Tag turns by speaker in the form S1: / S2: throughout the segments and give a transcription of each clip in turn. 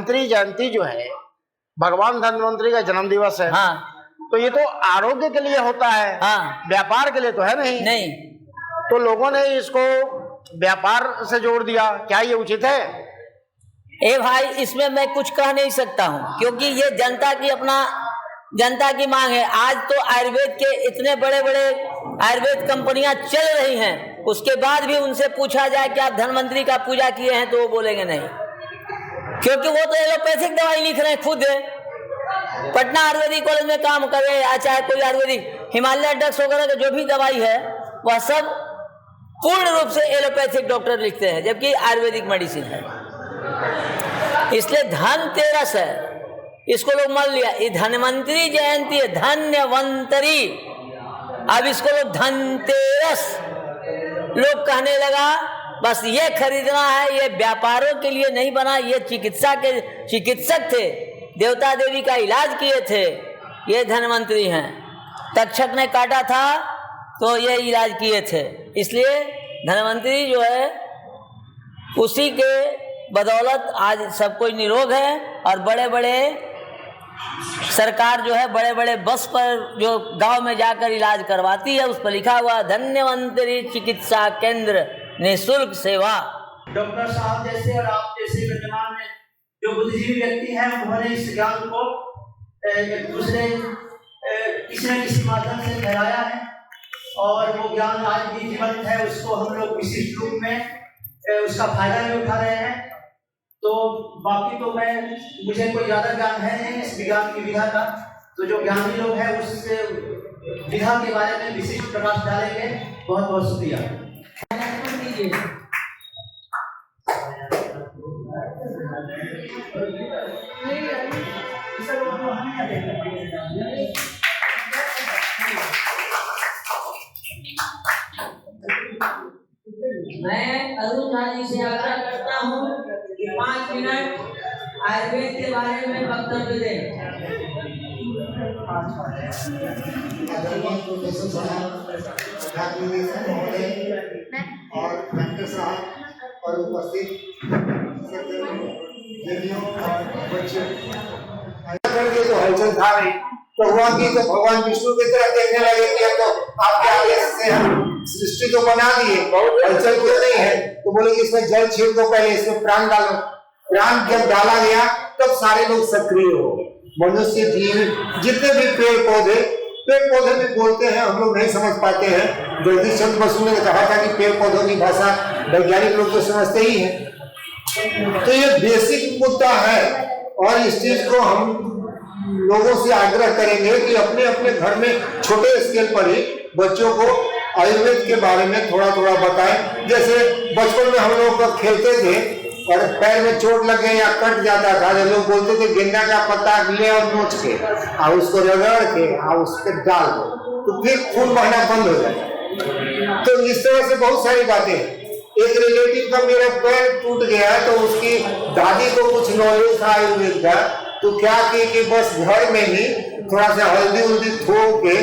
S1: धन्वंतरी जयंती जो है, भगवान धन्वंतरी का जन्म दिवस है।
S2: हाँ
S1: तो ये तो आरोग्य के लिए होता है,
S2: हाँ,
S1: व्यापार के लिए तो है नहीं।
S2: नहीं,
S1: तो लोगों ने इसको व्यापार से जोड़ दिया, क्या ये उचित है?
S2: ए भाई, इसमें मैं कुछ कह नहीं सकता हूँ, क्योंकि ये जनता की मांग है। आज तो आयुर्वेद के इतने बड़े बड़े आयुर्वेद कंपनियां चल रही हैं, उसके बाद भी उनसे पूछा जाए कि आप धन्वंतरी का पूजा किए हैं, तो वो बोलेंगे नहीं, क्योंकि वो तो एलोपैथिक दवाई लिख रहे हैं खुद। पटना आयुर्वेदिक कॉलेज में काम कर रहे हैं, चाहे कोई आयुर्वेदिक हिमालय ड्रग्स वगैरह का जो भी दवाई है, वह सब पूर्ण रूप से एलोपैथिक डॉक्टर लिखते हैं, जबकि आयुर्वेदिक मेडिसिन है। इसलिए धनतेरस है, इसको लोग मान लिया। ये धन्वंतरी जयंती है, धन्वंतरी, अब इसको लोग धनतेरस लोग कहने लगा। बस ये खरीदना है, ये व्यापारों के लिए नहीं बना, ये चिकित्सक थे, देवता देवी का इलाज किए थे, ये धन्वंतरी हैं। तक्षक ने काटा था तो ये इलाज किए थे, इसलिए धन्वंतरी जो है उसी के बदौलत आज सब कोई निरोग है। और बड़े बड़े सरकार जो है बड़े बड़े बस पर जो गांव में जाकर इलाज करवाती है, उस पर लिखा हुआ धन्वंतरी चिकित्सा केंद्र निःशुल्क सेवा।
S3: डॉक्टर साहब जैसे और आप जैसे वर्तमान में जो बुद्धिजीवी व्यक्ति हैं, उन्होंने इस ज्ञान को एक दूसरे किसी न किसी माध्यम से फैलाया है, और वो ज्ञान आज भी जीवंत है। उसको हम लोग विशिष्ट रूप में उसका फायदा भी उठा रहे हैं। तो बाकी तो मुझे कोई ज्यादा ज्ञान है नहीं इस विज्ञान की विधा का, तो जो ज्ञानी लोग हैं उससे विधा के बारे में विशिष्ट प्रकाश डालेंगे। बहुत बहुत शुक्रिया।
S2: मैं अरुण झा जी से आग्रह करता हूँ कि 5 मिनट आयुर्वेद के बारे में वक्तव्य दें।
S4: और डॉक्टर साहब और उपस्थित जो हलचल था रही, तो हुआ कि तो भगवान विष्णु की तरह देखने लगे कि तो आपके आगे से हम सृष्टि तो बना दिए, हलचल क्यों नहीं है? तो बोले कि इसमें जल छीड़ दो, पहले इसमें प्राण डालो। प्राण जब डाला गया तब सारे लोग सक्रिय हो गए। मनुष्य, जीव, जितने भी पेड़ पौधे भी बोलते हैं, हम लोग नहीं समझ पाते हैं। जगदीश चंद्र बसु ने कहा था कि पेड़ पौधों की भाषा वैज्ञानिक लोग तो समझते ही हैं। तो ये बेसिक मुद्दा है, और इस चीज को हम लोगों से आग्रह करेंगे कि अपने अपने घर में छोटे स्केल पर ही बच्चों को आयुर्वेद के बारे में थोड़ा थोड़ा बताएं। जैसे बचपन में हम लोग खेलते थे और पैर में चोट लग गई या कट जाता था, जब लोग बोलते थे गेंदा का पत्ता ले और नोच के और उसको रगड़ के और उस पर डाल दो, तो फिर खून बहना बंद हो जाए। तो इस तरह से बहुत सारी बातें। एक रिलेटिव का मेरा पैर टूट गया, तो उसकी दादी को कुछ नॉलेज था आयुर्वेद का, तो क्या कि बस घर में ही थोड़ा सा हल्दी थोक के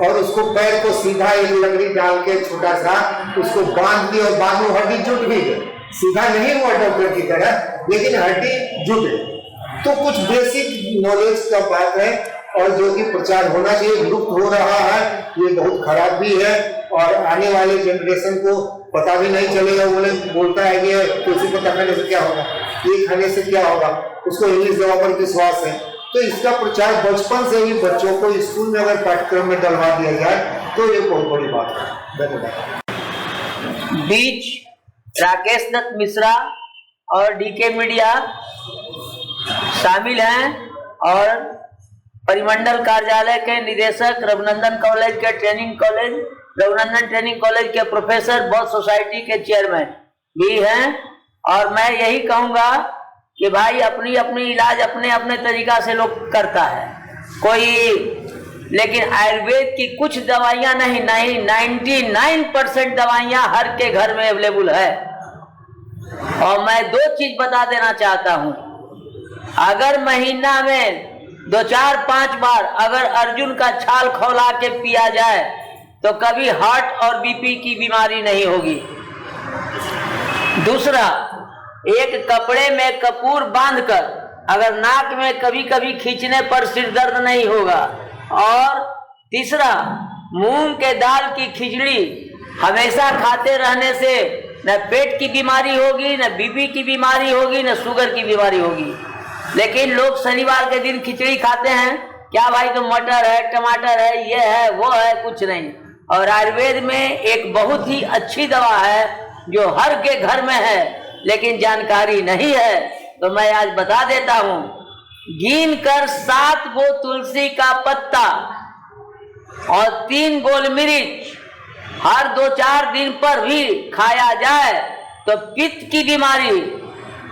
S4: और उसको पैर को सीधा एक लकड़ी डाल के छोटा सा उसको बांध दी, और बाद में हड्डी जुट भी गई। सीधा नहीं हुआ डॉक्टर की तरह, लेकिन हड्डी जुट गई। तो कुछ बेसिक नॉलेज का बात है, और जो कि प्रचार होना चाहिए, लुप्त हो रहा है, ये बहुत खराब भी है। और आने वाले जनरेशन को पता भी नहीं चलेगा। बोलता है कि तुलसी पत्ता खाने से क्या होगा, ये खाने से क्या होगा, उसको इंग्लिश दवा पर विश्वास है। तो इसका प्रचार बचपन से ही बच्चों को स्कूल में अगर पाठ्यक्रम में डलवा दिया जाए तो ये बहुत बड़ी बात है। धन्यवाद।
S2: बीच राकेश दत्त मिश्रा और डीके मीडिया शामिल हैं, और परिमंडल कार्यालय के निदेशक, रघुनंदन कॉलेज के रघुनंदन ट्रेनिंग कॉलेज के प्रोफेसर, बौद्ध सोसाइटी के चेयरमैन भी हैं। और मैं यही कहूँगा कि भाई अपनी अपनी इलाज अपने अपने तरीका से लोग करता है कोई, लेकिन आयुर्वेद की कुछ दवाइयाँ नहीं 99% दवाइयाँ हर के घर में अवेलेबल है। और मैं 2 चीज बता देना चाहता हूँ, अगर महीना में 2, 4, 5 बार अगर अर्जुन का छाल खौला के पिया जाए तो कभी हार्ट और बीपी की बीमारी नहीं होगी। दूसरा, एक कपड़े में कपूर बांधकर अगर नाक में कभी कभी खींचने पर सिर दर्द नहीं होगा। और तीसरा, मूंग के दाल की खिचड़ी हमेशा खाते रहने से न पेट की बीमारी होगी, न बीपी की बीमारी होगी, न शुगर की बीमारी होगी। लेकिन लोग शनिवार के दिन खिचड़ी खाते हैं, क्या भाई तो मटर है, टमाटर है, ये है, वो है, कुछ नहीं। और आयुर्वेद में एक बहुत ही अच्छी दवा है जो हर के घर में है लेकिन जानकारी नहीं है, तो मैं आज बता देता हूँ। गिन कर 7 गो तुलसी का पत्ता और 3 गोल मिर्च हर 2-4 दिन पर भी खाया जाए तो पित्त की बीमारी,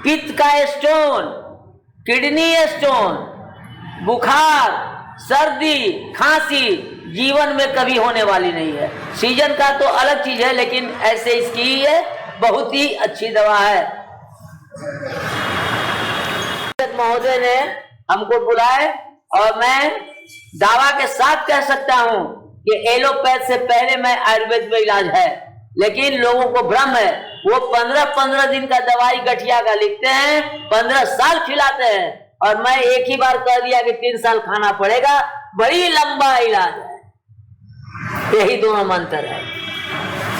S2: पित्त का स्टोन, किडनी स्टोन, बुखार, सर्दी, खांसी जीवन में कभी होने वाली नहीं है। सीजन का तो अलग चीज है, लेकिन ऐसे इसकी ये बहुत ही अच्छी दवा है। महोदय ने हमको बुलाए और मैं दावा के साथ कह सकता हूं कि एलोपैथ से पहले मैं आयुर्वेद में इलाज है। लेकिन लोगों को भ्रम है, वो 15-15 दिन का दवाई गठिया का लिखते हैं, 15 साल खिलाते हैं, और मैं एक ही बार कह दिया कि 3 साल खाना पड़ेगा। बड़ी लंबा इलाज है, यही दोनों मंत्र है।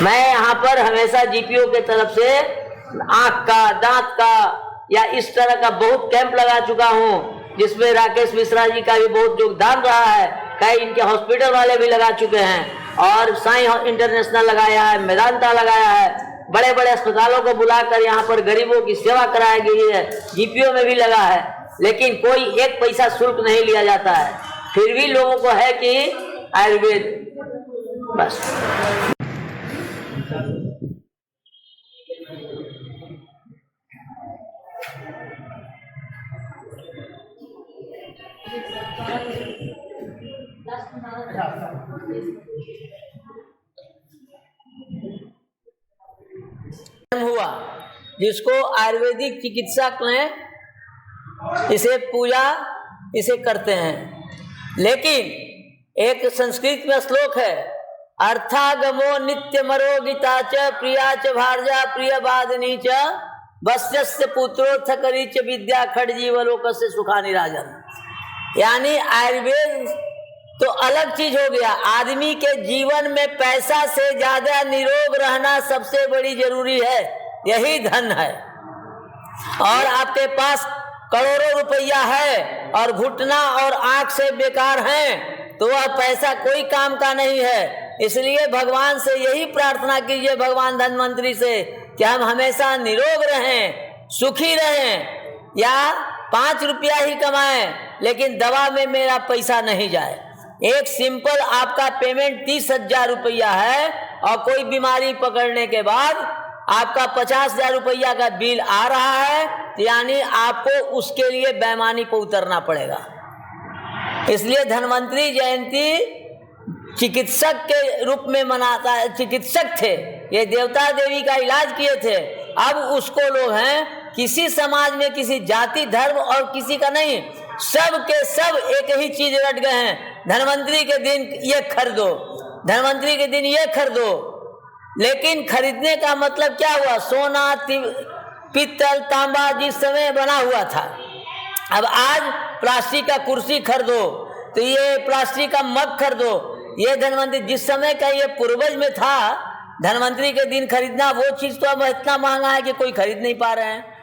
S2: मैं यहाँ पर हमेशा जीपीओ के तरफ से आंख का, दांत का या इस तरह का बहुत कैंप लगा चुका हूँ, जिसमें राकेश मिश्रा जी का भी बहुत योगदान रहा है। कई इनके हॉस्पिटल वाले भी लगा चुके हैं, और साई इंटरनेशनल लगाया है, मेदांता लगाया है, बड़े बड़े अस्पतालों को बुलाकर यहाँ पर गरीबों की सेवा कराई गई है। जीपीओ में भी लगा है, लेकिन कोई 1 पैसा शुल्क नहीं लिया जाता है। फिर भी लोगों को है कि आयुर्वेद बस। हुआ जिसको आयुर्वेदिक चिकित्सक में इसे पूजा इसे करते हैं। लेकिन एक संस्कृत में श्लोक है, अर्थागमो नित्यमरो गीता च प्रिया च भार्या प्रिय बादनी च वस्यस्य पुत्रोत्थ करी च विद्या खड्जीवलोकस्य सुखानि राजन। यानी आयुर्वेद तो अलग चीज हो गया। आदमी के जीवन में पैसा से ज्यादा निरोग रहना सबसे बड़ी जरूरी है, यही धन है। और आपके पास करोड़ों रुपया है और घुटना और आंख से बेकार हैं, तो वह पैसा कोई काम का नहीं है। इसलिए भगवान से यही प्रार्थना कीजिए, भगवान धन्वंतरी से, कि हम हमेशा निरोग रहें, सुखी रहें, या 5 रुपया ही कमाएं लेकिन दवा में मेरा पैसा नहीं जाए। एक सिंपल आपका पेमेंट 30,000 रुपया है और कोई बीमारी पकड़ने के बाद आपका 50,000 रुपया का बिल आ रहा है, यानी आपको उसके लिए बेईमानी पर उतरना पड़ेगा। इसलिए धन्वंतरी जयंती चिकित्सक के रूप में मनाता है। चिकित्सक थे, ये देवता देवी का इलाज किए थे। अब उसको लोग हैं, किसी समाज में किसी जाति धर्म और किसी का नहीं, सब के सब एक ही चीज रट गए हैं। धन्वंतरी के दिन ये खरीदो, धन्वंतरी के दिन ये खरीदो। लेकिन खरीदने का मतलब क्या हुआ? सोना, पित्तल, तांबा जिस समय बना हुआ था, अब आज प्लास्टिक का कुर्सी खरीदो, तो ये प्लास्टिक का मग खरीदो। ये धन्वंतरी जिस समय का ये पूर्वज में था, धन्वंतरी के दिन खरीदना वो चीज तो अब इतना महंगा है कि कोई खरीद नहीं पा रहे हैं।